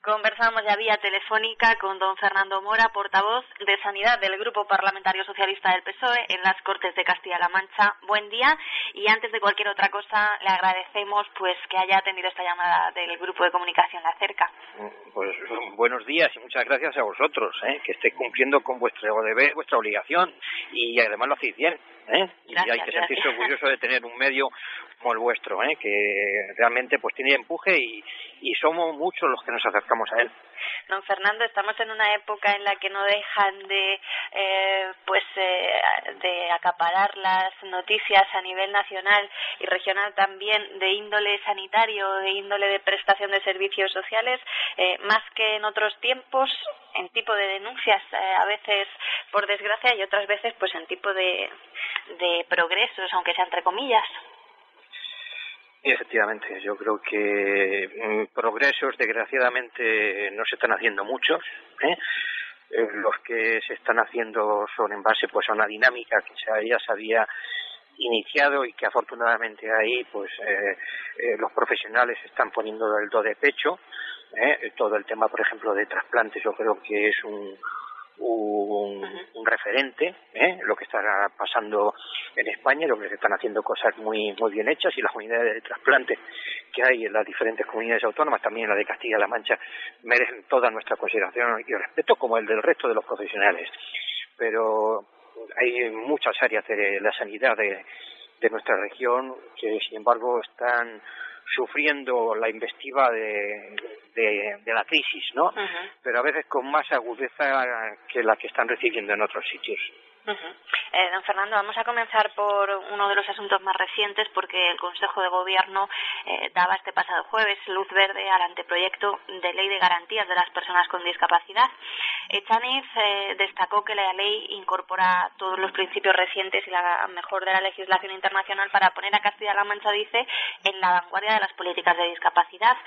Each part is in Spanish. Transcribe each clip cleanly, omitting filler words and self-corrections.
Conversamos ya vía telefónica con don Fernando Mora, portavoz de Sanidad del Grupo Parlamentario Socialista del PSOE en las Cortes de Castilla-La Mancha. Buen día, y antes de cualquier otra cosa le agradecemos pues que haya atendido esta llamada del Grupo de Comunicación La Cerca. Pues buenos días y muchas gracias a vosotros, que estéis cumpliendo con vuestro deber, vuestra obligación, y además lo hacéis bien. Y hay que sentirse orgulloso de tener un medio como el vuestro, que realmente pues tiene empuje y somos muchos los que nos acercamos a él. Don Fernando, estamos en una época en la que no dejan de acaparar las noticias a nivel nacional y regional, también de índole sanitario, de índole de prestación de servicios sociales, más que en otros tiempos, en tipo de denuncias, a veces por desgracia, y otras veces pues en tipo de progresos, aunque sea entre comillas. Efectivamente, yo creo que progresos desgraciadamente no se están haciendo muchos. Los que se están haciendo son en base pues a una dinámica que ya se había iniciado y que afortunadamente ahí pues los profesionales están poniendo el do de pecho. Todo el tema, por ejemplo, de trasplantes, yo creo que es un referente, lo que está pasando en España, lo que se están haciendo cosas muy bien hechas, y las unidades de trasplante que hay en las diferentes comunidades autónomas, también la de Castilla-La Mancha, merecen toda nuestra consideración y respeto, como el del resto de los profesionales. Pero hay muchas áreas de la sanidad de nuestra región que, sin embargo, están sufriendo la embestida de la crisis, ¿no? Uh-huh. Pero a veces con más agudeza que la que están recibiendo en otros sitios. Uh-huh. Don Fernando, vamos a comenzar por uno de los asuntos más recientes, porque el Consejo de Gobierno daba este pasado jueves luz verde al anteproyecto de Ley de Garantías de las Personas con Discapacidad. Echaniz destacó que la ley incorpora todos los principios recientes y la mejor de la legislación internacional para poner a Castilla-La Mancha, dice, en la vanguardia de las políticas de discapacidad.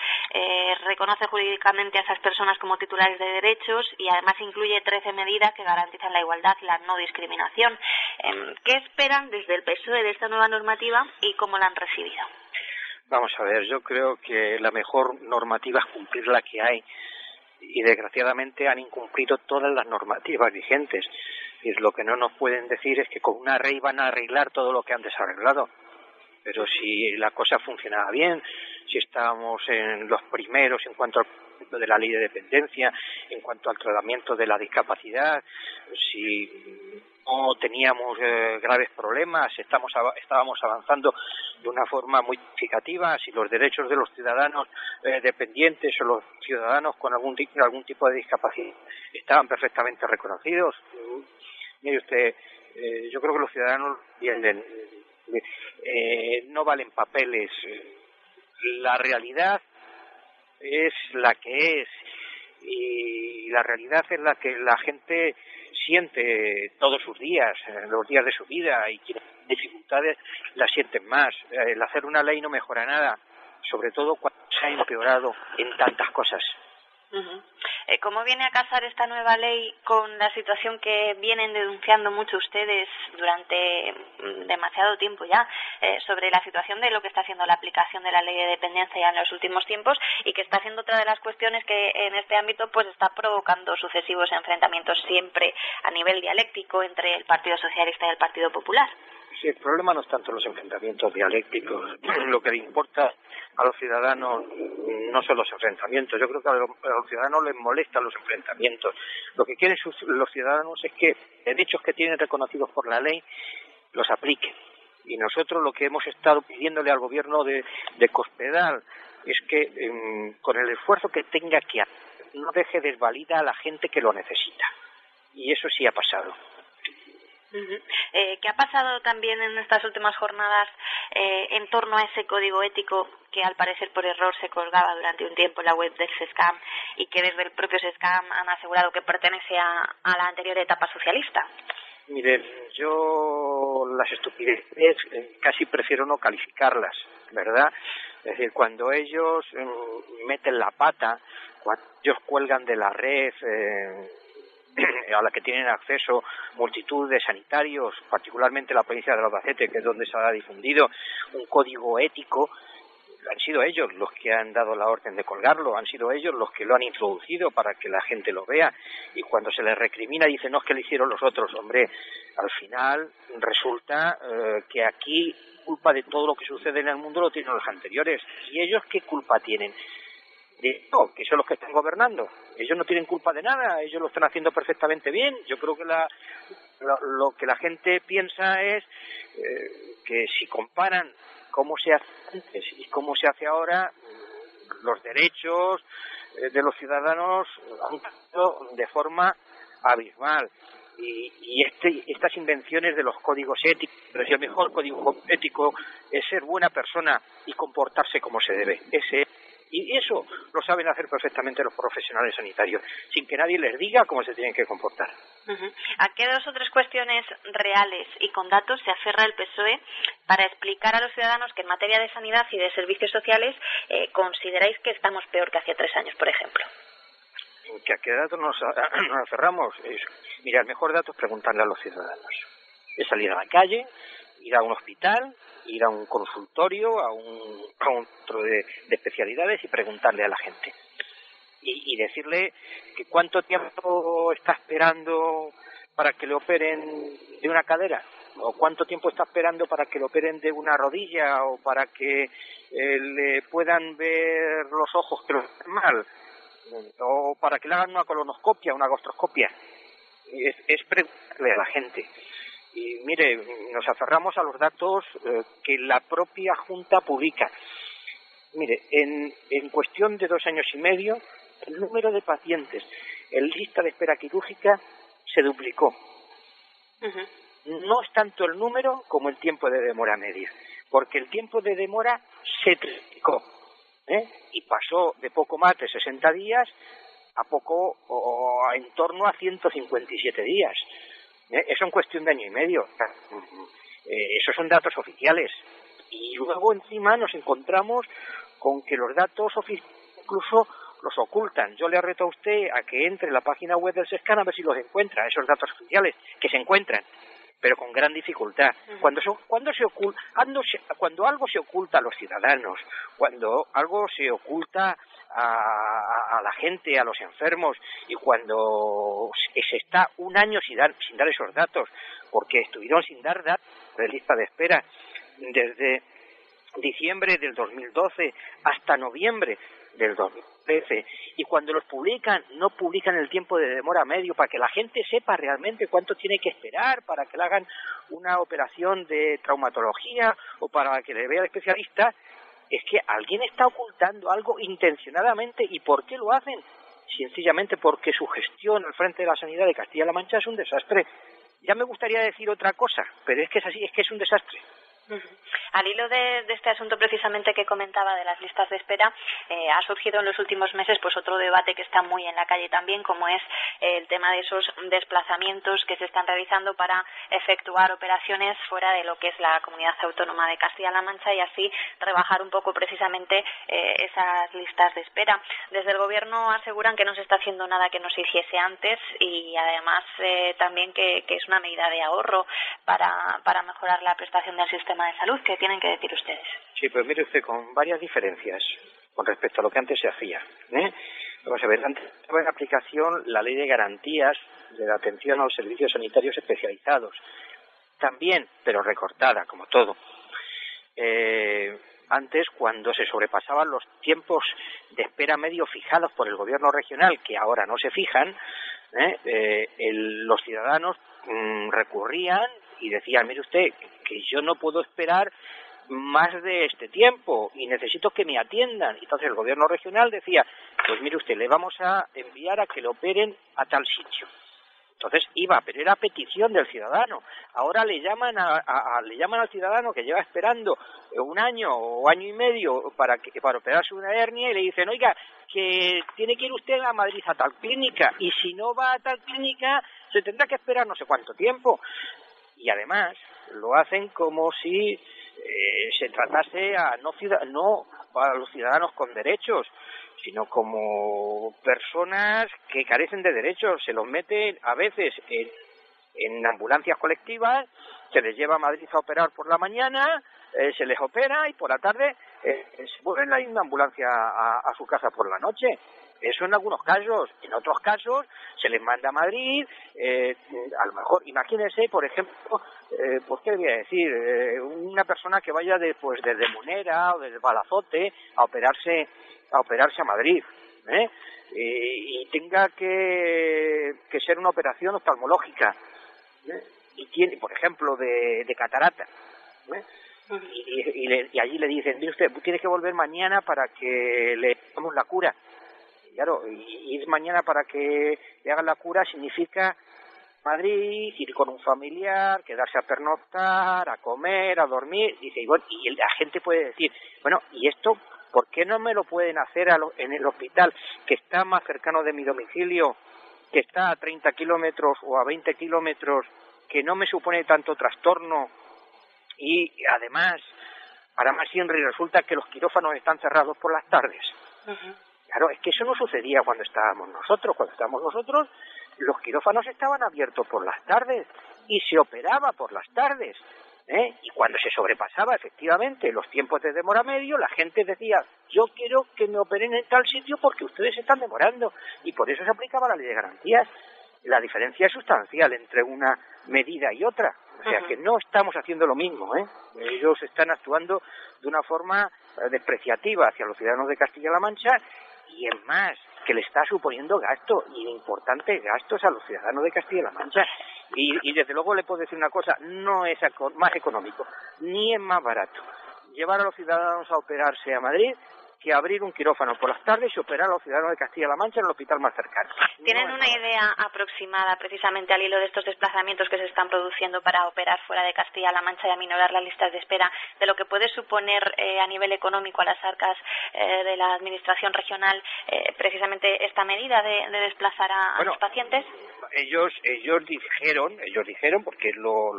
Reconoce jurídicamente a esas personas como titulares de derechos y además incluye 13 medidas que garantizan la igualdad y la no discriminación. ¿Qué esperan desde el PSOE de esta nueva normativa y cómo la han recibido? Vamos a ver, yo creo que la mejor normativa es cumplir la que hay, y desgraciadamente han incumplido todas las normativas vigentes. Y lo que no nos pueden decir es que con una ley van a arreglar todo lo que han desarreglado. Pero si la cosa funcionaba bien, si estábamos en los primeros en cuanto al de la ley de dependencia, en cuanto al tratamiento de la discapacidad, si no teníamos graves problemas, estábamos avanzando de una forma muy significativa, si los derechos de los ciudadanos dependientes o los ciudadanos con algún tipo de discapacidad estaban perfectamente reconocidos. Mire usted, yo creo que los ciudadanos entienden, no valen papeles, la realidad es la que es, y la realidad es la que la gente siente todos sus días, los días de su vida, y quienes tienen dificultades las sienten más. El hacer una ley no mejora nada, sobre todo cuando se ha empeorado en tantas cosas. Uh-huh. ¿Cómo viene a casar esta nueva ley con la situación que vienen denunciando mucho ustedes durante demasiado tiempo ya, sobre la situación de lo que está haciendo la aplicación de la ley de dependencia ya en los últimos tiempos, y que está siendo otra de las cuestiones que en este ámbito pues está provocando sucesivos enfrentamientos siempre a nivel dialéctico entre el Partido Socialista y el Partido Popular? Sí, el problema no es tanto los enfrentamientos dialécticos. Lo que le importa a los ciudadanos no son los enfrentamientos. Yo creo que a los ciudadanos les molestan los enfrentamientos. Lo que quieren los ciudadanos es que derechos que tienen reconocidos por la ley los apliquen. Y nosotros lo que hemos estado pidiéndole al gobierno de Cospedal es que con el esfuerzo que tenga que hacer no deje desvalida a la gente que lo necesita. Y eso sí ha pasado. Uh-huh. ¿Qué ha pasado también en estas últimas jornadas en torno a ese código ético que al parecer por error se colgaba durante un tiempo en la web del SESCAM y que desde el propio SESCAM han asegurado que pertenece a la anterior etapa socialista? Miren, yo las estupideces casi prefiero no calificarlas, ¿verdad? Es decir, cuando ellos meten la pata, cuando ellos cuelgan de la red a la que tienen acceso multitud de sanitarios, particularmente la provincia de Albacete, que es donde se ha difundido un código ético, han sido ellos los que han dado la orden de colgarlo, han sido ellos los que lo han introducido para que la gente lo vea, y cuando se les recrimina dicen no, es que lo hicieron los otros. Hombre, al final resulta que aquí culpa de todo lo que sucede en el mundo lo tienen los anteriores. ¿Y ellos qué culpa tienen? No, que son los que están gobernando. Ellos no tienen culpa de nada, ellos lo están haciendo perfectamente bien. Yo creo que lo que la gente piensa es que si comparan cómo se hace antes y cómo se hace ahora, los derechos de los ciudadanos han cambiado de forma abismal. Y estas invenciones de los códigos éticos, pero si el mejor código ético es ser buena persona y comportarse como se debe, y eso lo saben hacer perfectamente los profesionales sanitarios, sin que nadie les diga cómo se tienen que comportar. ¿A qué 2 o 3 cuestiones reales y con datos se aferra el PSOE para explicar a los ciudadanos que en materia de sanidad y de servicios sociales consideráis que estamos peor que hace 3 años, por ejemplo? ¿Que a qué datos nos aferramos? Mira, el mejor dato es preguntarle a los ciudadanos. Es salir a la calle, ir a un hospital, ir a un consultorio, a un centro de especialidades y preguntarle a la gente. Y decirle que cuánto tiempo está esperando para que le operen de una cadera, o cuánto tiempo está esperando para que le operen de una rodilla, o para que le puedan ver los ojos que lo ven mal, o para que le hagan una colonoscopia, una gastroscopia. Es preguntarle a la gente. Y mire, nos aferramos a los datos que la propia Junta publica. Mire, en cuestión de 2 años y medio, el número de pacientes en lista de espera quirúrgica se duplicó. No es tanto el número como el tiempo de demora media, porque el tiempo de demora se triplicó, y pasó de poco más de 60 días a poco, o en torno a 157 días. Eso en cuestión de año y medio. Esos son datos oficiales. Y luego encima nos encontramos con que los datos oficiales incluso los ocultan. Yo le reto a usted a que entre en la página web del SESCAN a ver si los encuentra, esos datos oficiales, que se encuentran, pero con gran dificultad. Cuando algo se oculta a los ciudadanos, cuando algo se oculta a la gente, a los enfermos, y cuando se está un año sin dar esos datos, porque estuvieron sin dar datos de lista de espera desde diciembre del 2012 hasta noviembre del 2013, y cuando los publican, no publican el tiempo de demora medio para que la gente sepa realmente cuánto tiene que esperar para que le hagan una operación de traumatología o para que le vea el especialista. Es que alguien está ocultando algo intencionadamente. ¿Y por qué lo hacen? Sencillamente porque su gestión al frente de la sanidad de Castilla-La Mancha es un desastre. Ya me gustaría decir otra cosa, pero es que es así, es que es un desastre. Al hilo de este asunto precisamente que comentaba de las listas de espera, ha surgido en los últimos meses pues otro debate que está muy en la calle también, como es el tema de esos desplazamientos que se están realizando para efectuar operaciones fuera de lo que es la comunidad autónoma de Castilla-La Mancha y así rebajar un poco precisamente esas listas de espera. Desde el Gobierno aseguran que no se está haciendo nada que no se hiciese antes y además también que es una medida de ahorro para mejorar la prestación del sistema de salud. ¿Qué tienen que decir ustedes? Sí, pues mire usted, con varias diferencias con respecto a lo que antes se hacía. Vamos a ver, antes estaba en aplicación la Ley de Garantías de la Atención a los Servicios Sanitarios Especializados. También, pero recortada, como todo. Antes, cuando se sobrepasaban los tiempos de espera medio fijados por el Gobierno regional, que ahora no se fijan, los ciudadanos recurrían y decían, mire usted, que yo no puedo esperar más de este tiempo y necesito que me atiendan. Entonces el Gobierno regional decía, pues mire usted, le vamos a enviar a que le operen a tal sitio. Entonces iba, pero era petición del ciudadano. Ahora le llaman al ciudadano que lleva esperando 1 año o año y medio para operarse una hernia y le dicen, oiga, que tiene que ir usted a Madrid a tal clínica y si no va a tal clínica se tendrá que esperar no sé cuánto tiempo. Y además lo hacen como si se tratase no a los ciudadanos con derechos, sino como personas que carecen de derechos. Se los meten a veces en ambulancias colectivas, se les lleva a Madrid a operar por la mañana, se les opera y por la tarde se vuelve la misma ambulancia a su casa por la noche. Eso en algunos casos. En otros casos se les manda a Madrid, a lo mejor, imagínense, por ejemplo, pues qué le voy a decir, una persona que vaya desde Munera o desde Balazote a operarse a Madrid, y tenga que ser una operación oftalmológica, y tiene, por ejemplo, de catarata, y allí le dicen, mire usted, tiene que volver mañana para que le demos la cura. Claro, y ir mañana para que le hagan la cura significa Madrid, ir con un familiar, quedarse a pernoctar, a comer, a dormir. Dice, y la gente puede decir, bueno, ¿y esto por qué no me lo pueden hacer en el hospital que está más cercano de mi domicilio, que está a 30 kilómetros o a 20 kilómetros, que no me supone tanto trastorno? Y además, para más Henry, resulta que los quirófanos están cerrados por las tardes. Claro, es que eso no sucedía cuando estábamos nosotros. Cuando estábamos nosotros, los quirófanos estaban abiertos por las tardes y se operaba por las tardes, y cuando se sobrepasaba efectivamente los tiempos de demora medio, la gente decía, yo quiero que me operen en tal sitio porque ustedes están demorando, y por eso se aplicaba la ley de garantías. La diferencia es sustancial entre una medida y otra, o sea que no estamos haciendo lo mismo, ellos están actuando de una forma despreciativa hacia los ciudadanos de Castilla-La Mancha, y es más, que le está suponiendo gasto, y importantes gastos a los ciudadanos de Castilla-La Mancha. Y desde luego le puedo decir una cosa, no es más económico, ni es más barato llevar a los ciudadanos a operarse a Madrid que abrir un quirófano por las tardes y operar a los ciudadanos de Castilla-La Mancha en el hospital más cercano. ¿Tienen una idea aproximada, precisamente al hilo de estos desplazamientos que se están produciendo para operar fuera de Castilla-La Mancha y aminorar las listas de espera, de lo que puede suponer a nivel económico a las arcas de la administración regional precisamente esta medida de desplazar a los pacientes? Ellos dijeron, porque es lo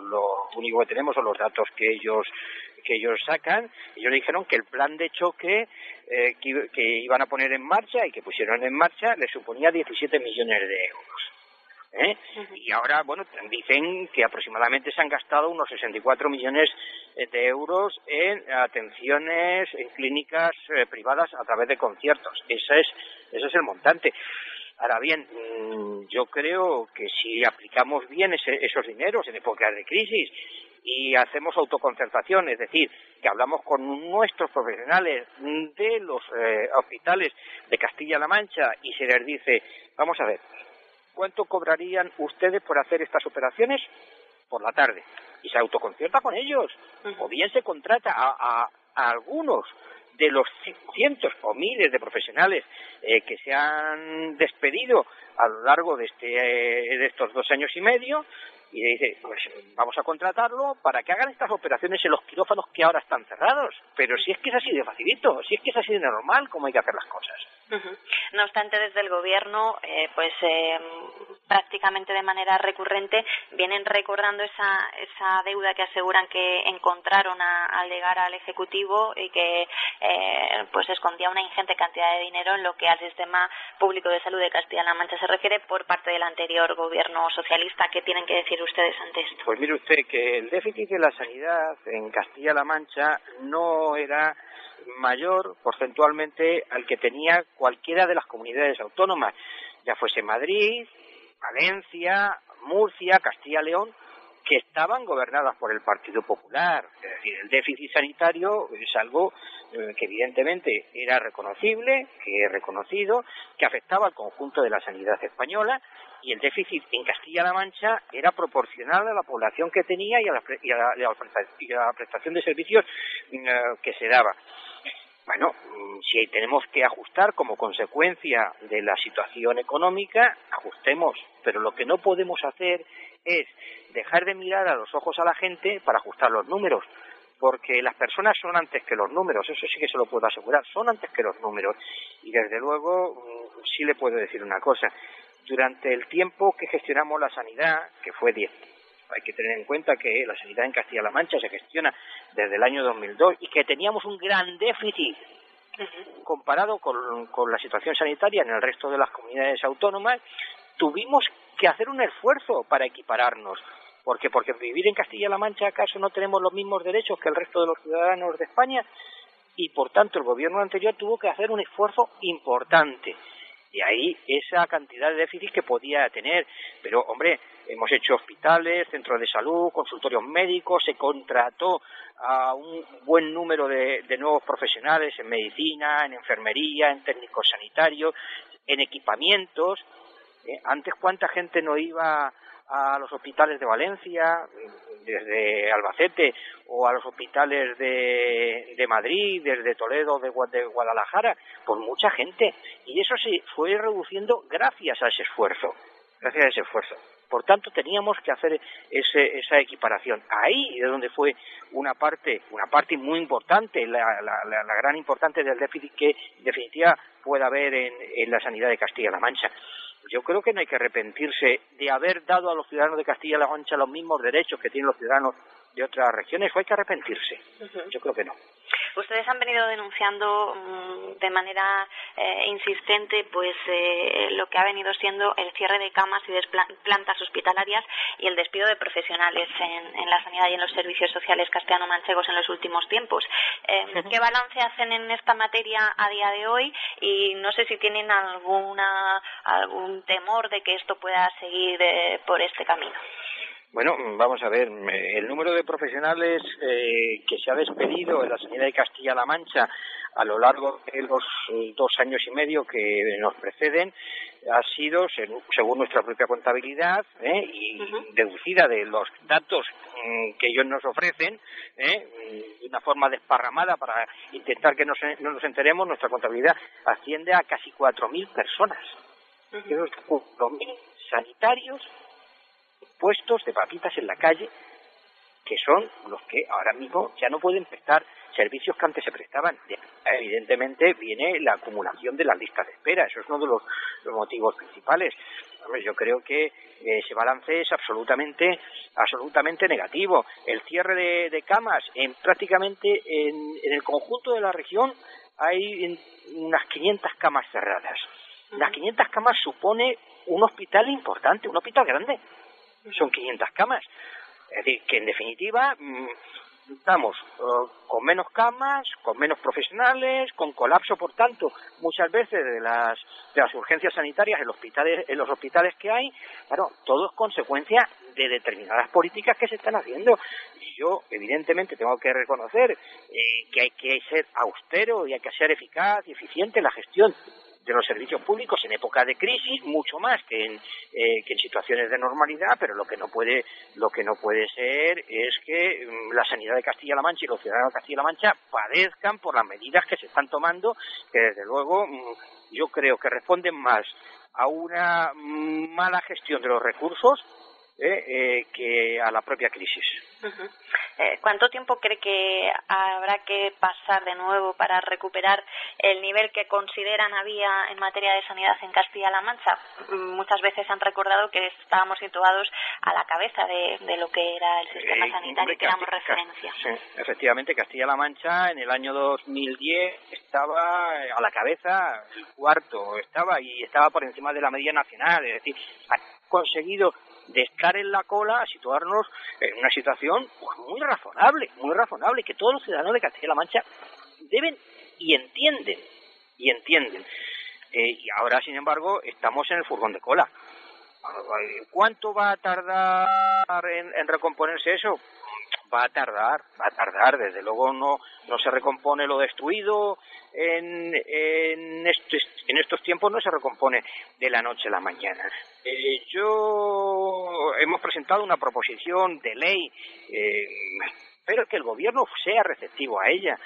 único que tenemos son los datos que ellos sacan. Ellos dijeron que el plan de choque que iban a poner en marcha y que pusieron en marcha les suponía 17 millones de euros. Y ahora, dicen que aproximadamente se han gastado unos 64 millones de euros en atenciones en clínicas privadas a través de conciertos. Ese es el montante. Ahora bien, yo creo que si aplicamos bien esos dineros en épocas de crisis y hacemos autoconcertación, es decir, que hablamos con nuestros profesionales de los hospitales de Castilla-La Mancha y se les dice, vamos a ver, ¿cuánto cobrarían ustedes por hacer estas operaciones por la tarde? Y se autoconcierta con ellos, o bien se contrata a algunos de los cientos o miles de profesionales que se han despedido a lo largo de estos 2 años y medio, y dice, pues vamos a contratarlo para que hagan estas operaciones en los quirófanos que ahora están cerrados. Pero si es que es así de facilito, si es que es así de normal, como hay que hacer las cosas. No obstante, desde el Gobierno, prácticamente de manera recurrente, vienen recordando esa deuda que aseguran que encontraron al llegar al Ejecutivo y que escondía una ingente cantidad de dinero en lo que al sistema público de salud de Castilla-La Mancha se refiere por parte del anterior Gobierno socialista. ¿Qué tienen que decir ustedes ante esto? Pues mire usted que el déficit de la sanidad en Castilla-La Mancha no era mayor porcentualmente al que tenía cualquiera de las comunidades autónomas, ya fuese Madrid, Valencia, Murcia, Castilla-León, que estaban gobernadas por el Partido Popular. Es decir, el déficit sanitario es algo que evidentemente era reconocible, que es reconocido, que afectaba al conjunto de la sanidad española, y el déficit en Castilla-La Mancha era proporcional a la población que tenía y a la prestación de servicios que se daba. Bueno, si tenemos que ajustar como consecuencia de la situación económica, ajustemos, pero lo que no podemos hacer es dejar de mirar a los ojos a la gente para ajustar los números, porque las personas son antes que los números, eso sí que se lo puedo asegurar, son antes que los números. Y desde luego, sí le puedo decir una cosa, durante el tiempo que gestionamos la sanidad, que fue 10, hay que tener en cuenta que la sanidad en Castilla-La Mancha se gestiona desde el año 2002 y que teníamos un gran déficit comparado con la situación sanitaria en el resto de las comunidades autónomas. Tuvimos que hacer un esfuerzo para equipararnos. Porque vivir en Castilla-La Mancha, ¿acaso no tenemos los mismos derechos que el resto de los ciudadanos de España? y por tanto el gobierno anterior tuvo que hacer un esfuerzo importante. De ahí esa cantidad de déficit que podía tener. Pero, hombre, hemos hecho hospitales, centros de salud, consultorios médicos, se contrató a un buen número de nuevos profesionales en medicina, en enfermería, en técnicos sanitarios, en equipamientos. Antes, ¿cuánta gente no iba a los hospitales de Valencia, desde Albacete, o a los hospitales de Madrid, desde Toledo, de Guadalajara? Pues mucha gente. Y eso se fue reduciendo gracias a ese esfuerzo. Por tanto, teníamos que hacer esa equiparación. Ahí es donde fue una parte muy importante, la gran importante del déficit que en definitiva puede haber en la sanidad de Castilla-La Mancha. Yo creo que no hay que arrepentirse de haber dado a los ciudadanos de Castilla-La Mancha los mismos derechos que tienen los ciudadanos de otras regiones, o hay que arrepentirse. Yo creo que no. Ustedes han venido denunciando de manera insistente pues lo que ha venido siendo el cierre de camas y de plantas hospitalarias y el despido de profesionales en la sanidad y en los servicios sociales castellano-manchegos en los últimos tiempos. ¿Qué balance hacen en esta materia a día de hoy? Y no sé si tienen algún temor de que esto pueda seguir por este camino. Bueno, vamos a ver, el número de profesionales que se ha despedido en la sanidad de Castilla-La Mancha a lo largo de los 2 años y medio que nos preceden ha sido, según nuestra propia contabilidad y deducida de los datos que ellos nos ofrecen, de una forma desparramada para intentar que no nos enteremos, nuestra contabilidad asciende a casi 4.000 personas. 4.000 sanitarios puestos de patitas en la calle, que son los que ahora mismo ya no pueden prestar servicios que antes se prestaban. Evidentemente viene la acumulación de las listas de espera, eso es uno de los motivos principales. Yo creo que ese balance es absolutamente negativo. El cierre de camas prácticamente en el conjunto de la región hay unas 500 camas cerradas. Las 500 camas supone un hospital importante, un hospital grande. Son 500 camas. Es decir, que en definitiva estamos con menos camas, con menos profesionales, con colapso, por tanto, muchas veces de las urgencias sanitarias en los hospitales que hay. Claro, todo es consecuencia de determinadas políticas que se están haciendo. Y yo, evidentemente, tengo que reconocer que hay que ser austero y hay que ser eficaz y eficiente en la gestión de los servicios públicos en época de crisis, mucho más que en situaciones de normalidad, pero lo que no puede ser es que la sanidad de Castilla-La Mancha y los ciudadanos de Castilla-La Mancha padezcan por las medidas que se están tomando, que desde luego yo creo que responden más a una mala gestión de los recursos que a la propia crisis. ¿Cuánto tiempo cree que habrá que pasar de nuevo para recuperar el nivel que consideran había en materia de sanidad en Castilla-La Mancha? Muchas veces han recordado que estábamos situados a la cabeza de lo que era el sistema sanitario y que éramos referencia. Sí, efectivamente, Castilla-La Mancha en el año 2010 estaba a la cabeza, el cuarto estaba por encima de la media nacional, es decir, ha conseguido de estar en la cola a situarnos en una situación pues, muy razonable, que todos los ciudadanos de Castilla-La Mancha deben y entienden. Y ahora, sin embargo, estamos en el furgón de cola. ¿Cuánto va a tardar en recomponerse eso? Va a tardar, desde luego no se recompone lo destruido, en estos tiempos no se recompone de la noche a la mañana. Hemos presentado una proposición de ley, espero que el gobierno sea receptivo a ella,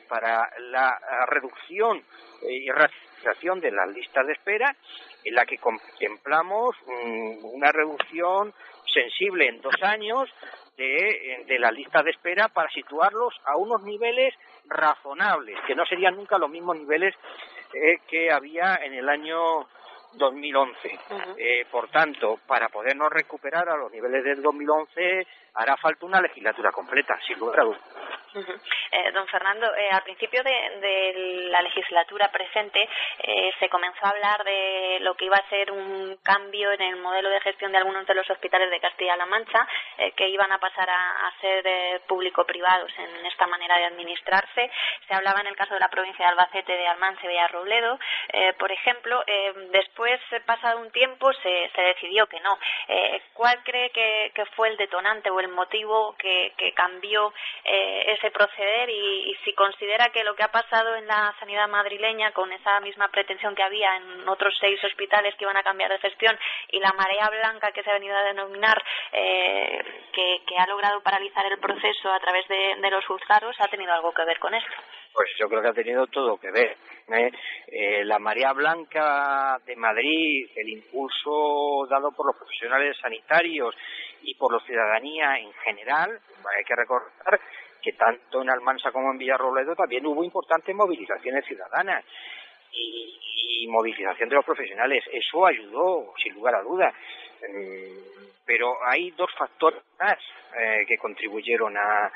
para la reducción y racionalización de las listas de espera, en la que contemplamos una reducción sensible en 2 años de las listas de espera para situarlos a unos niveles razonables, que no serían nunca los mismos niveles que había en el año 2011. Por tanto, para podernos recuperar a los niveles del 2011 hará falta una legislatura completa, sin duda. Don Fernando, al principio de la legislatura presente se comenzó a hablar de lo que iba a ser un cambio en el modelo de gestión de algunos de los hospitales de Castilla-La Mancha, que iban a pasar a ser público-privados en esta manera de administrarse. Se hablaba en el caso de la provincia de Albacete de Almansa y Villarrobledo, por ejemplo. Después, pasado un tiempo, se decidió que no. ¿Cuál cree que fue el detonante o el motivo que cambió ese proceder y si considera que lo que ha pasado en la sanidad madrileña, con esa misma pretensión que había en otros 6 hospitales que iban a cambiar de gestión, y la marea blanca que se ha venido a denominar, que ha logrado paralizar el proceso a través de los juzgados, ha tenido algo que ver con esto? Pues yo creo que ha tenido todo que ver. La marea blanca de Madrid, el impulso dado por los profesionales sanitarios y por la ciudadanía en general, hay que recordar que tanto en Almansa como en Villarrobledo también hubo importantes movilizaciones ciudadanas y movilización de los profesionales. Eso ayudó, sin lugar a dudas. Pero hay 2 factores más que contribuyeron a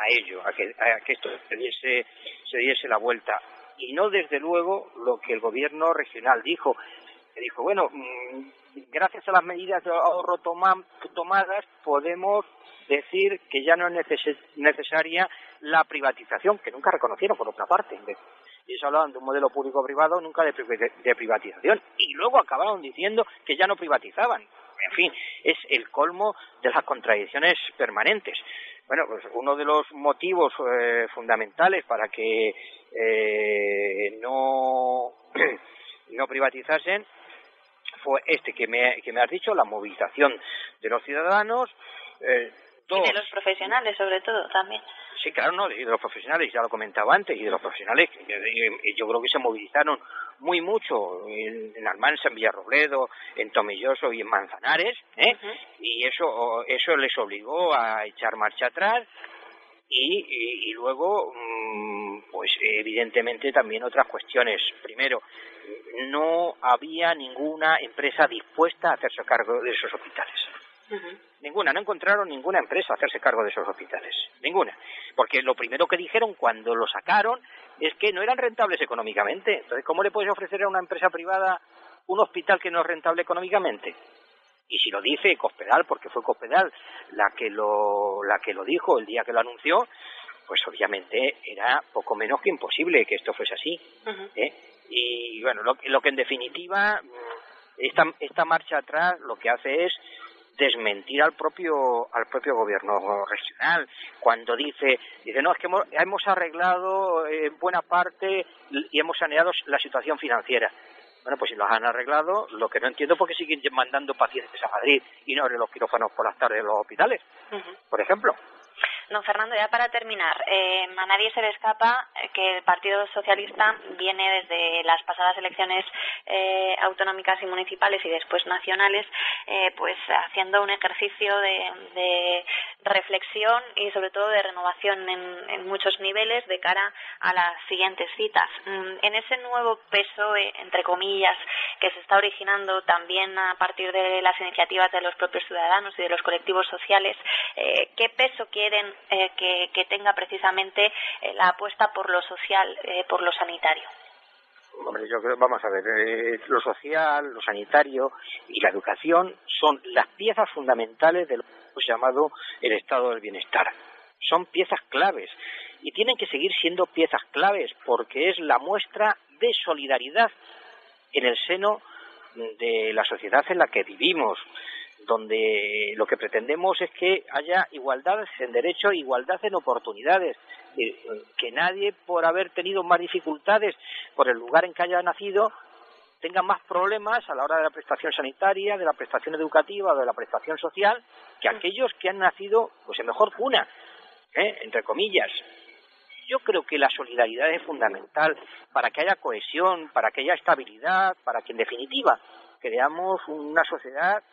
ello, a que esto se diese la vuelta. Y no, desde luego, lo que el gobierno regional dijo. Que dijo, bueno, gracias a las medidas de ahorro tomadas, podemos decir que ya no es necesaria la privatización, que nunca reconocieron, por otra parte. Ellos hablaban de un modelo público-privado, nunca de privatización. Y luego acabaron diciendo que ya no privatizaban. En fin, es el colmo de las contradicciones permanentes. Bueno, pues uno de los motivos fundamentales para que no privatizasen fue que me has dicho, la movilización de los ciudadanos. Y de los profesionales, sobre todo, también. Sí, claro, no, y de los profesionales, ya lo comentaba antes, y de los profesionales, yo creo que se movilizaron muy mucho en Almansa, en Villarrobledo, en Tomelloso y en Manzanares, y eso les obligó a echar marcha atrás, y luego, pues evidentemente también otras cuestiones. Primero, no había ninguna empresa dispuesta a hacerse cargo de esos hospitales. Ninguna, no encontraron ninguna empresa a hacerse cargo de esos hospitales, ninguna, porque lo primero que dijeron cuando lo sacaron es que no eran rentables económicamente. Entonces, ¿cómo le puedes ofrecer a una empresa privada un hospital que no es rentable económicamente? Y si lo dice Cospedal, porque fue Cospedal la que lo dijo el día que lo anunció, pues obviamente era poco menos que imposible que esto fuese así. Y bueno, lo que en definitiva esta marcha atrás lo que hace es desmentir al propio gobierno regional, cuando dice no, es que hemos arreglado buena parte y hemos saneado la situación financiera. Bueno, pues si los han arreglado, lo que no entiendo es por qué siguen mandando pacientes a Madrid y no abren los quirófanos por las tardes de los hospitales, por ejemplo. Don Fernando, ya para terminar, a nadie se le escapa que el Partido Socialista viene desde las pasadas elecciones autonómicas y municipales y después nacionales, pues haciendo un ejercicio de reflexión y sobre todo de renovación en muchos niveles de cara a las siguientes citas. En ese nuevo PSOE, entre comillas, que se está originando también a partir de las iniciativas de los propios ciudadanos y de los colectivos sociales, ¿qué peso quieren que tenga precisamente la apuesta por lo social, por lo sanitario? Hombre, yo creo, vamos a ver, lo social, lo sanitario y la educación son las piezas fundamentales de lo llamado el estado del bienestar. Son piezas claves y tienen que seguir siendo piezas claves porque es la muestra de solidaridad en el seno de la sociedad en la que vivimos, donde lo que pretendemos es que haya igualdad en derecho e igualdad en oportunidades, que nadie, por haber tenido más dificultades por el lugar en que haya nacido, tenga más problemas a la hora de la prestación sanitaria, de la prestación educativa o de la prestación social, que aquellos que han nacido pues en mejor cuna, entre comillas. Yo creo que la solidaridad es fundamental para que haya cohesión, para que haya estabilidad, para que en definitiva creamos una sociedad,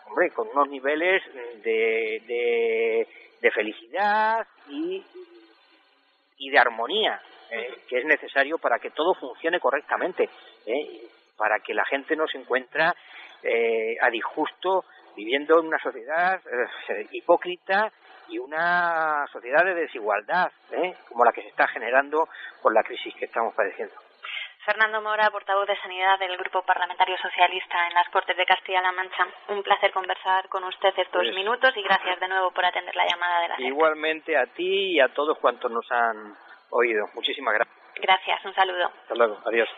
hombre, con unos niveles de felicidad y de armonía, que es necesario para que todo funcione correctamente, para que la gente no se encuentre a disgusto viviendo en una sociedad hipócrita y una sociedad de desigualdad, como la que se está generando por la crisis que estamos padeciendo. Fernando Mora, portavoz de Sanidad del Grupo Parlamentario Socialista en las Cortes de Castilla-La Mancha. Un placer conversar con usted estos minutos y gracias de nuevo por atender la llamada de la SER. Igualmente a ti y a todos cuantos nos han oído. Muchísimas gracias. Gracias, un saludo. Hasta luego, adiós.